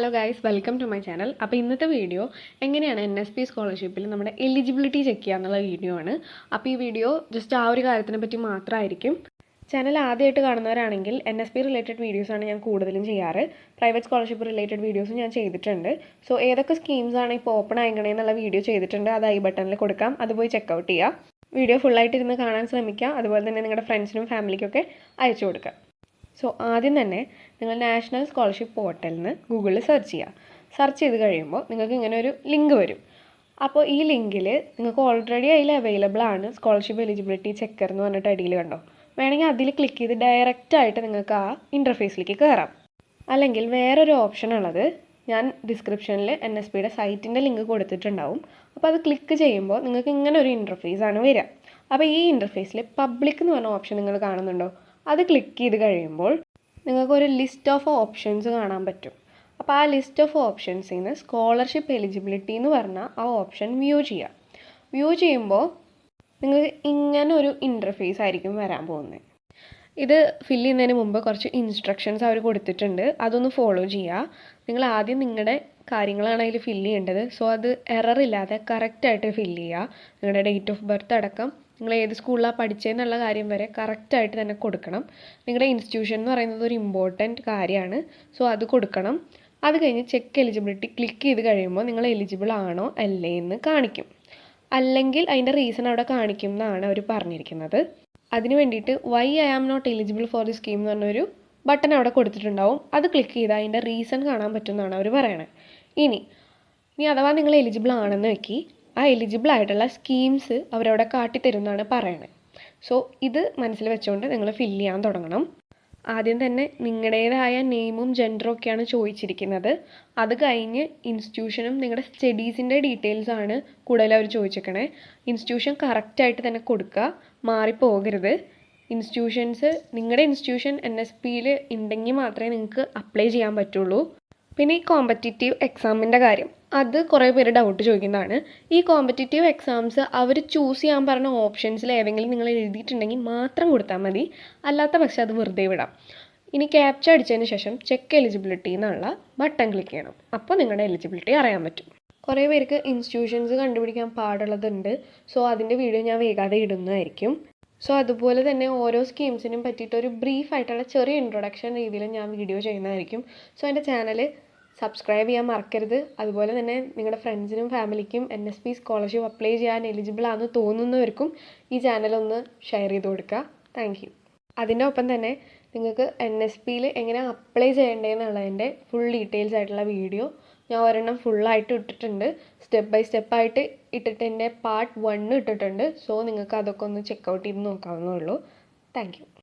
Hello guys, welcome to my channel. അപ്പോൾ ഇന്നത്തെ video എങ്ങനെയാണ് NSP സ്കോളർഷിപ്പിൽ നമ്മുടെ എലിജിബിലിറ്റി ചെക്ക് ചെയ്യുക എന്നുള്ള വീഡിയോ ആണ്. അപ്പോൾ ഈ വീഡിയോ ജസ്റ്റ് ആ ഒരു കാര്യത്തിനെ പറ്റി മാത്രമായിരിക്കും. ചാനൽ ആദ്യമായിട്ട് കാണുന്നവരാണെങ്കിൽ NSP റിലേറ്റഡ് വീഡിയോസാണ് ഞാൻ കൂടുതലും ചെയ്യാറ്. പ്രൈവറ്റ് സ്കോളർഷിപ്പ് റിലേറ്റഡ് വീഡിയോസും ഞാൻ ചെയ്തിട്ടുണ്ട്. സോ ഏതൊക്കെ സ്കീംസാണ് ഇപ്പോൾ ഓപ്പൺ ആയിക്കണേ എന്നുള്ള വീഡിയോ ചെയ്തിട്ടുണ്ട്. അത് ഐ ബട്ടണിൽ കൊടുക്കാം, അത് പോയി ചെക്കൗട്ട് ചെയ്യുക. വീഡിയോ ഫുള്ളായിട്ട് ഇരുന്ന് കാണാൻ ശ്രമിക്കുക. അതുപോലെ തന്നെ നിങ്ങളുടെ ഫ്രണ്ട്സിനും ഫാമിലിക്കൊക്കെ അയച്ചു കൊടുക്കുക. സോ ആദ്യം തന്നെ നിങ്ങൾ നാഷണൽ സ്കോളർഷിപ്പ് പോർട്ടലിൽ നിന്ന് ഗൂഗിളിൽ സെർച്ച് ചെയ്യുക. സെർച്ച് ചെയ്ത് കഴിയുമ്പോൾ നിങ്ങൾക്ക് ഇങ്ങനെ ഒരു ലിങ്ക് വരും. അപ്പോൾ ഈ ലിങ്കിൽ നിങ്ങൾക്ക് ഓൾറെഡി അതിൽ അവൈലബിൾ ആണ് സ്കോളർഷിപ്പ് എലിജിബിലിറ്റി ചെക്കർ എന്ന് പറഞ്ഞിട്ട് അടിയിൽ കണ്ടോ. വേണമെങ്കിൽ അതിൽ ക്ലിക്ക് ചെയ്ത് ഡയറക്റ്റായിട്ട് നിങ്ങൾക്ക് ആ ഇൻ്റർഫേസിലേക്ക് കയറാം. അല്ലെങ്കിൽ വേറൊരു ഓപ്ഷൻ ഉള്ളത് ഞാൻ ഡിസ്ക്രിപ്ഷനിൽ NSPയുടെ സൈറ്റിൻ്റെ ലിങ്ക് കൊടുത്തിട്ടുണ്ടാവും. അപ്പോൾ അത് ക്ലിക്ക് ചെയ്യുമ്പോൾ നിങ്ങൾക്ക് ഇങ്ങനെ ഒരു ഇൻ്റർഫേസാണ് വരിക. അപ്പോൾ ഈ ഇൻ്റർഫേസിൽ പബ്ലിക് എന്ന് പറഞ്ഞ ഓപ്ഷൻ നിങ്ങൾ കാണുന്നുണ്ടോ? അത് ക്ലിക്ക് ചെയ്ത് കഴിയുമ്പോൾ നിങ്ങൾക്കൊരു ലിസ്റ്റ് ഓഫ് ഓപ്ഷൻസ് കാണാൻ പറ്റും. അപ്പോൾ ആ ലിസ്റ്റ് ഓഫ് ഓപ്ഷൻസിൽ നിന്ന് സ്കോളർഷിപ്പ് എലിജിബിലിറ്റി എന്ന് പറഞ്ഞാൽ ആ ഓപ്ഷൻ വ്യൂ ചെയ്യുക. വ്യൂ ചെയ്യുമ്പോൾ നിങ്ങൾക്ക് ഇങ്ങനെ ഒരു ഇൻ്റർഫേസ് ആയിരിക്കും വരാൻ പോകുന്നത്. ഇത് ഫില്ല് ചെയ്യുന്നതിന് മുമ്പ് കുറച്ച് ഇൻസ്ട്രക്ഷൻസ് അവർ കൊടുത്തിട്ടുണ്ട്, അതൊന്ന് ഫോളോ ചെയ്യുക. നിങ്ങൾ ആദ്യം നിങ്ങളുടെ കാര്യങ്ങളാണ് അതിൽ ഫില്ല് ചെയ്യേണ്ടത്. സോ അത് എറർ ഇല്ലാതെ കറക്റ്റായിട്ട് ഫില്ല് ചെയ്യുക. നിങ്ങളുടെ ഡേറ്റ് ഓഫ് ബർത്ത് അടക്കം നിങ്ങൾ ഏത് സ്കൂളിലാണ് പഠിച്ചതെന്നുള്ള കാര്യം വരെ കറക്റ്റായിട്ട് തന്നെ കൊടുക്കണം. നിങ്ങളുടെ ഇൻസ്റ്റിറ്റ്യൂഷൻ എന്ന് പറയുന്നത് ഒരു ഇമ്പോർട്ടൻറ്റ് കാര്യമാണ്. സോ അത് കൊടുക്കണം. അത് കഴിഞ്ഞ് ചെക്ക് എലിജിബിലിറ്റി ക്ലിക്ക് ചെയ്ത് കഴിയുമ്പോൾ നിങ്ങൾ എലിജിബിൾ ആണോ അല്ലേ എന്ന് കാണിക്കും. അല്ലെങ്കിൽ അതിൻ്റെ റീസൺ അവിടെ കാണിക്കും എന്നാണ് അവർ പറഞ്ഞിരിക്കുന്നത്. അതിന് വേണ്ടിയിട്ട് why I am not eligible for the scheme എന്ന് പറഞ്ഞൊരു ബട്ടൺ അവിടെ കൊടുത്തിട്ടുണ്ടാവും. അത് ക്ലിക്ക് ചെയ്താൽ അതിൻ്റെ റീസൺ കാണാൻ പറ്റുമെന്നാണ് അവർ പറയണത്. ഇനി അഥവാ നിങ്ങൾ എലിജിബിൾ ആണെന്ന് വെക്കി, ആ എലിജിബിൾ ആയിട്ടുള്ള സ്കീംസ് അവരവിടെ കാട്ടിത്തരുമെന്നാണ് പറയണത്. സോ ഇത് മനസ്സിൽ വെച്ചുകൊണ്ട് നിങ്ങൾ ഫില്ല് ചെയ്യാൻ തുടങ്ങണം. ആദ്യം തന്നെ നിങ്ങളുടേതായ നെയിമും ജെൻഡറും ഒക്കെയാണ് ചോദിച്ചിരിക്കുന്നത്. അത് കഴിഞ്ഞ് ഇൻസ്റ്റിറ്റ്യൂഷനും നിങ്ങളുടെ സ്റ്റഡീസിൻ്റെ ഡീറ്റെയിൽസാണ് കൂടുതൽ അവർ ചോദിച്ചിരിക്കണേ. ഇൻസ്റ്റിറ്റ്യൂഷൻ കറക്റ്റായിട്ട് തന്നെ കൊടുക്കുക, മാറിപ്പോകരുത്. നിങ്ങളുടെ ഇൻസ്റ്റിറ്റ്യൂഷൻ NSPയിൽ ഉണ്ടെങ്കിൽ മാത്രമേ നിങ്ങൾക്ക് അപ്ലൈ ചെയ്യാൻ പറ്റുള്ളൂ. പിന്നെ ഈ കോമ്പറ്റീറ്റീവ് എക്സാമിൻ്റെ കാര്യം, അത് കുറേ പേര് ഡൗട്ട് ചോദിക്കുന്നതാണ്. ഈ കോമ്പറ്റീറ്റീവ് എക്സാംസ് അവർ ചൂസ് ചെയ്യാൻ പറഞ്ഞ ഓപ്ഷൻസിൽ ഏതെങ്കിലും നിങ്ങൾ എഴുതിയിട്ടുണ്ടെങ്കിൽ മാത്രം കൊടുത്താൽ മതി. അല്ലാത്ത പക്ഷേ അത് വെറുതെ വിടാം. ഇനി ക്യാപ്ച അടിച്ചതിന് ശേഷം ചെക്ക് എലിജിബിലിറ്റി എന്നുള്ള ബട്ടൺ ക്ലിക്ക് ചെയ്യണം. അപ്പോൾ നിങ്ങളുടെ എലിജിബിലിറ്റി അറിയാൻ പറ്റും. കുറേ പേർക്ക് ഇൻസ്റ്റിറ്റ്യൂഷൻസ് കണ്ടുപിടിക്കാൻ പാടുള്ളതുണ്ട്. സോ അതിൻ്റെ വീഡിയോ ഞാൻ വേഗാതെ ഇടുന്നതായിരിക്കും. സോ അതുപോലെ തന്നെ ഓരോ സ്കീംസിനും പറ്റിയിട്ട് ഒരു ബ്രീഫായിട്ടുള്ള ചെറിയ ഇൻട്രൊഡക്ഷൻ രീതിയിൽ ഞാൻ വീഡിയോ ചെയ്യുന്നതായിരിക്കും. സോ എൻ്റെ ചാനൽ സബ്സ്ക്രൈബ് ചെയ്യാൻ മറക്കരുത്. അതുപോലെ തന്നെ നിങ്ങളുടെ ഫ്രണ്ട്സിനും ഫാമിലിക്കും NSP സ്കോളർഷിപ്പ് അപ്ലൈ ചെയ്യാൻ എലിജിബിൾ ആണെന്ന് തോന്നുന്നവർക്കും ഈ ചാനലൊന്ന് ഷെയർ ചെയ്ത് കൊടുക്കുക. Thank you. അതിൻ്റെ ഒപ്പം തന്നെ നിങ്ങൾക്ക് NSPയിൽ എങ്ങനെ അപ്ലൈ ചെയ്യേണ്ടതെന്നുള്ളതിൻ്റെ ഫുൾ ഡീറ്റെയിൽസ് ആയിട്ടുള്ള വീഡിയോ ഞാൻ ഒരെണ്ണം ഫുള്ളായിട്ട് ഇട്ടിട്ടുണ്ട്. സ്റ്റെപ്പ് ബൈ സ്റ്റെപ്പായിട്ട് ഇട്ടിട്ട് പാർട്ട് 1 ഇട്ടിട്ടുണ്ട്. സോ നിങ്ങൾക്ക് അതൊക്കെ ഒന്ന് ചെക്കൗട്ട് ചെയ്ത് നോക്കാവുന്നേ ഉള്ളൂ. Thank you.